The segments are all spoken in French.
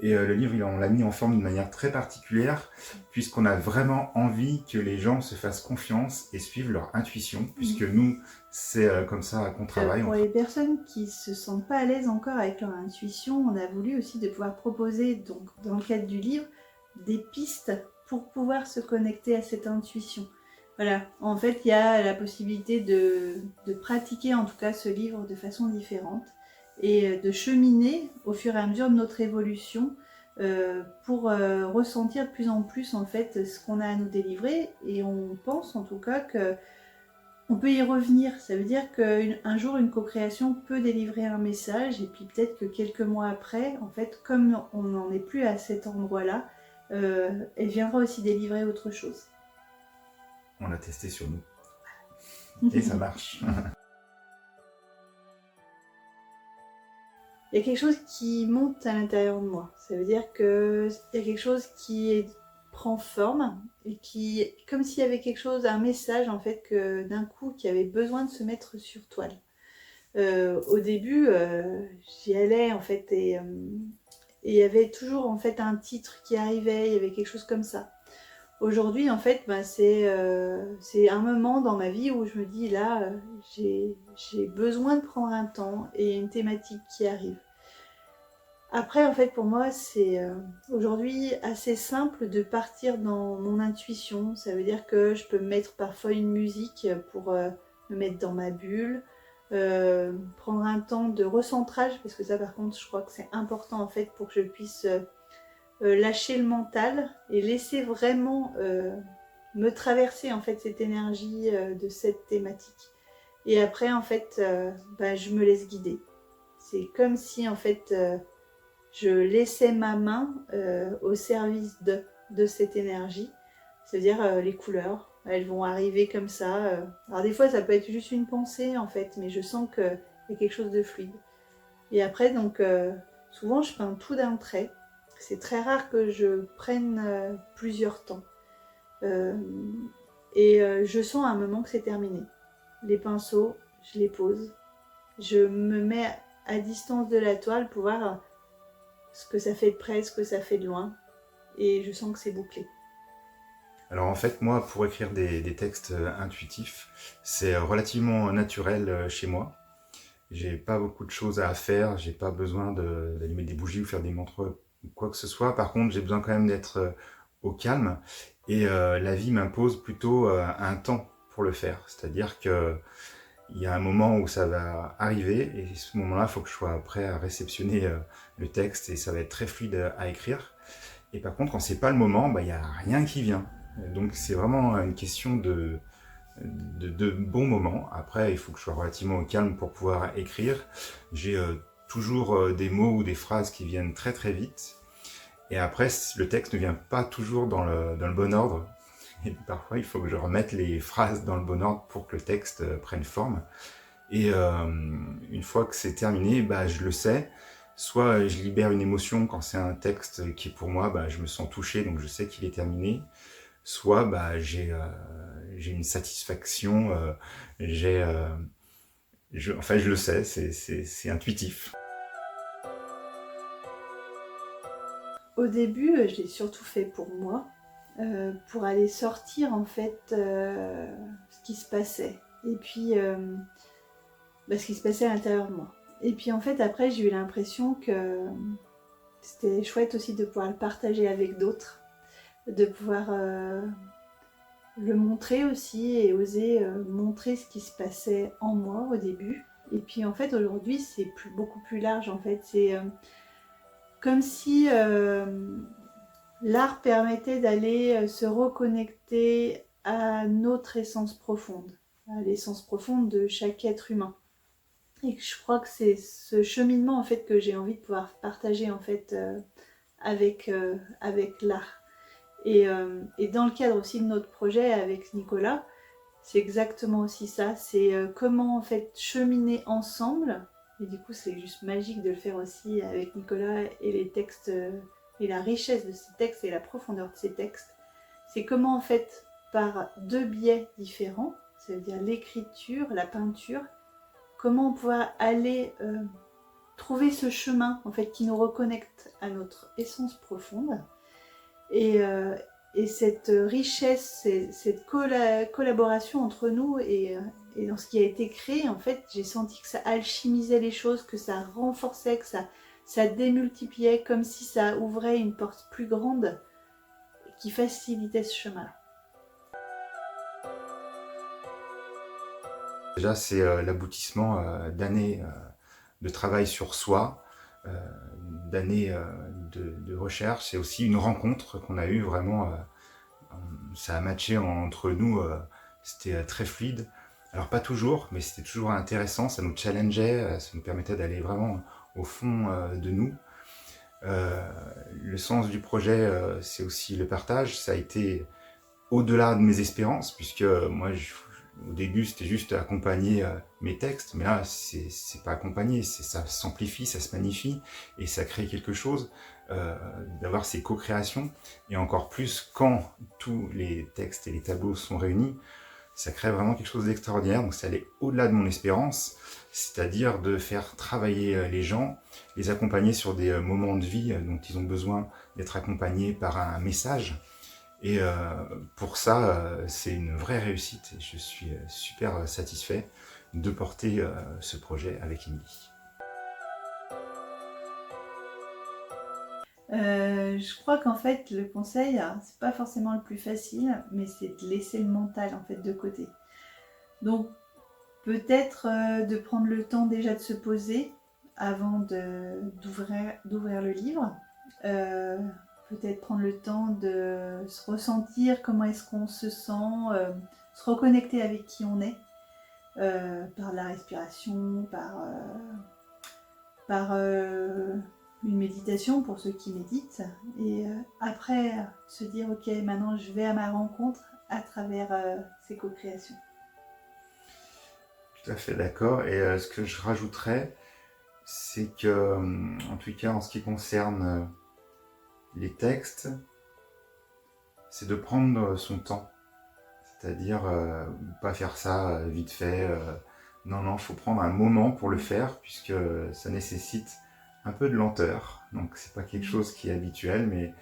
Et le livre, on l'a mis en forme d'une manière très particulière, puisqu'on a vraiment envie que les gens se fassent confiance et suivent leur intuition, puisque nous, c'est comme ça qu'on travaille. Pour les personnes qui se sentent pas à l'aise encore avec leur intuition, on a voulu aussi de pouvoir proposer, donc dans le cadre du livre, des pistes pour pouvoir se connecter à cette intuition. Voilà, en fait, il y a la possibilité de pratiquer en tout cas ce livre de façon différente et de cheminer au fur et à mesure de notre évolution pour ressentir de plus en plus en fait ce qu'on a à nous délivrer, et on pense en tout cas que on peut y revenir. Ça veut dire qu'un jour une co-création peut délivrer un message, et puis peut-être que quelques mois après, en fait, comme on n'en est plus à cet endroit-là, elle viendra aussi délivrer autre chose. On l'a testé sur nous. Et ça marche. Il y a quelque chose qui monte à l'intérieur de moi. Ça veut dire qu'il y a quelque chose qui prend forme et qui, comme s'il y avait quelque chose, un message en fait, que d'un coup, qui avait besoin de se mettre sur toile. Au début, j'y allais en fait, et il y avait toujours en fait un titre qui arrivait, il y avait quelque chose comme ça. Aujourd'hui, en fait, c'est un moment dans ma vie où je me dis là, j'ai besoin de prendre un temps, et il y a une thématique qui arrive. Après, en fait, pour moi, c'est aujourd'hui assez simple de partir dans mon intuition. Ça veut dire que je peux mettre parfois une musique pour me mettre dans ma bulle, prendre un temps de recentrage, parce que ça, par contre, je crois que c'est important en fait pour que je puisse lâcher le mental et laisser vraiment me traverser en fait cette énergie de cette thématique. Et après, en fait, je me laisse guider. C'est comme si en fait je laissais ma main au service de cette énergie. C'est-à-dire les couleurs, elles vont arriver comme ça. Alors des fois, ça peut être juste une pensée en fait, mais je sens qu'il y a quelque chose de fluide. Et après, donc, souvent, je peins tout d'un trait. C'est très rare que je prenne plusieurs temps. Euh, je sens à un moment que c'est terminé. Les pinceaux, je les pose. Je me mets à distance de la toile pour voir ce que ça fait de près, ce que ça fait de loin. Et je sens que c'est bouclé. Alors en fait, moi, pour écrire des textes intuitifs, c'est relativement naturel chez moi. J'ai pas beaucoup de choses à faire, j'ai pas besoin d'allumer des bougies ou faire des mantras ou quoi que ce soit. Par contre, j'ai besoin quand même d'être au calme, et la vie m'impose plutôt un temps pour le faire. C'est-à-dire que il y a un moment où ça va arriver, et à ce moment-là, il faut que je sois prêt à réceptionner le texte, et ça va être très fluide à écrire. Et par contre, quand c'est pas le moment, il y a rien qui vient. Donc c'est vraiment une question de bons moments. Après, il faut que je sois relativement au calme pour pouvoir écrire. J'ai toujours des mots ou des phrases qui viennent très très vite. Et après, le texte ne vient pas toujours dans le bon ordre. Et parfois, il faut que je remette les phrases dans le bon ordre pour que le texte prenne forme. Et une fois que c'est terminé, je le sais. Soit je libère une émotion quand c'est un texte qui, pour moi, je me sens touché, donc je sais qu'il est terminé. Soit j'ai une satisfaction, enfin je le sais, c'est intuitif. Au début, je l'ai surtout fait pour moi, pour aller sortir en fait ce qui se passait. Et puis, ce qui se passait à l'intérieur de moi. Et puis en fait, après, j'ai eu l'impression que c'était chouette aussi de pouvoir le partager avec d'autres, de pouvoir le montrer aussi, et oser montrer ce qui se passait en moi au début. Et puis en fait, aujourd'hui, c'est beaucoup plus large en fait. C'est comme si l'art permettait d'aller se reconnecter à notre essence profonde, à l'essence profonde de chaque être humain. Et je crois que c'est ce cheminement en fait que j'ai envie de pouvoir partager en fait avec l'art. Et dans le cadre aussi de notre projet avec Nicolas, c'est exactement aussi ça. C'est comment en fait cheminer ensemble. Et du coup, c'est juste magique de le faire aussi avec Nicolas, et les textes, et la richesse de ces textes et la profondeur de ces textes. C'est comment en fait, par deux biais différents, c'est-à-dire l'écriture, la peinture, comment on pourra aller trouver ce chemin en fait qui nous reconnecte à notre essence profonde. Et cette richesse, cette collaboration entre nous et dans ce qui a été créé, en fait, j'ai senti que ça alchimisait les choses, que ça renforçait, que ça démultipliait, comme si ça ouvrait une porte plus grande qui facilitait ce chemin-là. Déjà, c'est l'aboutissement d'années de travail sur soi, euh, d'années de recherche. C'est aussi une rencontre qu'on a eue vraiment. Ça a matché entre nous, c'était très fluide. Alors pas toujours, mais c'était toujours intéressant, ça nous challengeait, ça nous permettait d'aller vraiment au fond de nous. Le sens du projet, c'est aussi le partage. Ça a été au-delà de mes espérances, puisque moi, au début, c'était juste accompagner mes textes, mais là, c'est pas accompagner, ça s'amplifie, ça se magnifie, et ça crée quelque chose, d'avoir ces co-créations, et encore plus quand tous les textes et les tableaux sont réunis, ça crée vraiment quelque chose d'extraordinaire. Donc ça allait au-delà de mon espérance, c'est-à-dire de faire travailler les gens, les accompagner sur des moments de vie dont ils ont besoin d'être accompagnés par un message. Et pour ça, c'est une vraie réussite et je suis super satisfait de porter ce projet avec Émilie. Je crois qu'en fait le conseil, c'est pas forcément le plus facile, mais c'est de laisser le mental en fait de côté. Donc peut-être de prendre le temps déjà de se poser avant d'ouvrir le livre. Peut-être prendre le temps de se ressentir comment est-ce qu'on se sent, se reconnecter avec qui on est, par la respiration, par une méditation pour ceux qui méditent, et après se dire ok, maintenant je vais à ma rencontre à travers ces co-créations. Tout à fait d'accord. Et ce que je rajouterais, c'est que, en tout cas en ce qui concerne les textes, c'est de prendre son temps. C'est-à-dire pas faire ça vite fait. Non, il faut prendre un moment pour le faire, puisque ça nécessite un peu de lenteur. Donc c'est pas quelque chose qui est habituel, mais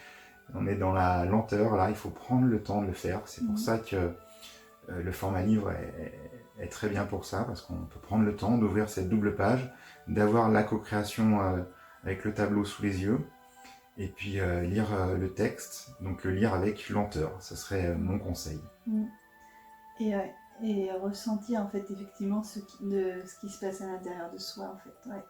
on est dans la lenteur, là, il faut prendre le temps de le faire. C'est pour ça que le format livre est très bien pour ça, parce qu'on peut prendre le temps d'ouvrir cette double page, d'avoir la co-création avec le tableau sous les yeux, et puis lire le texte, donc le lire avec lenteur. Ce serait mon conseil. Et ressentir en fait effectivement ce qui se passe à l'intérieur de soi en fait. Ouais.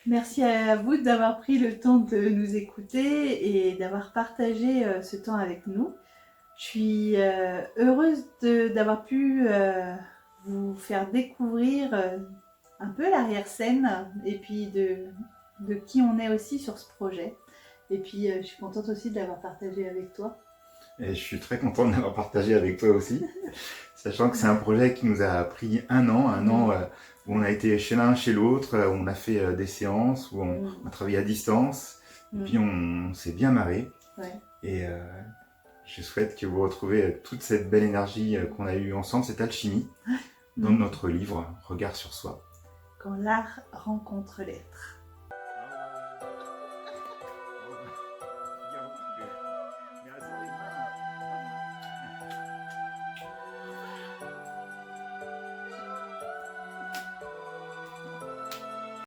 Merci à vous d'avoir pris le temps de nous écouter et d'avoir partagé ce temps avec nous. Je suis heureuse d'avoir pu vous faire découvrir un peu l'arrière-scène et puis de qui on est aussi sur ce projet. Et puis je suis contente aussi de l'avoir partagé avec toi. Et je suis très content de l'avoir partagé avec toi aussi, sachant que c'est un projet qui nous a pris un an où on a été chez l'un, chez l'autre, où on a fait des séances, où on a travaillé à distance, et puis on s'est bien marré. Ouais. Et je souhaite que vous retrouvez toute cette belle énergie qu'on a eue ensemble, cette alchimie, dans notre livre Regard sur soi. Quand l'art rencontre l'être.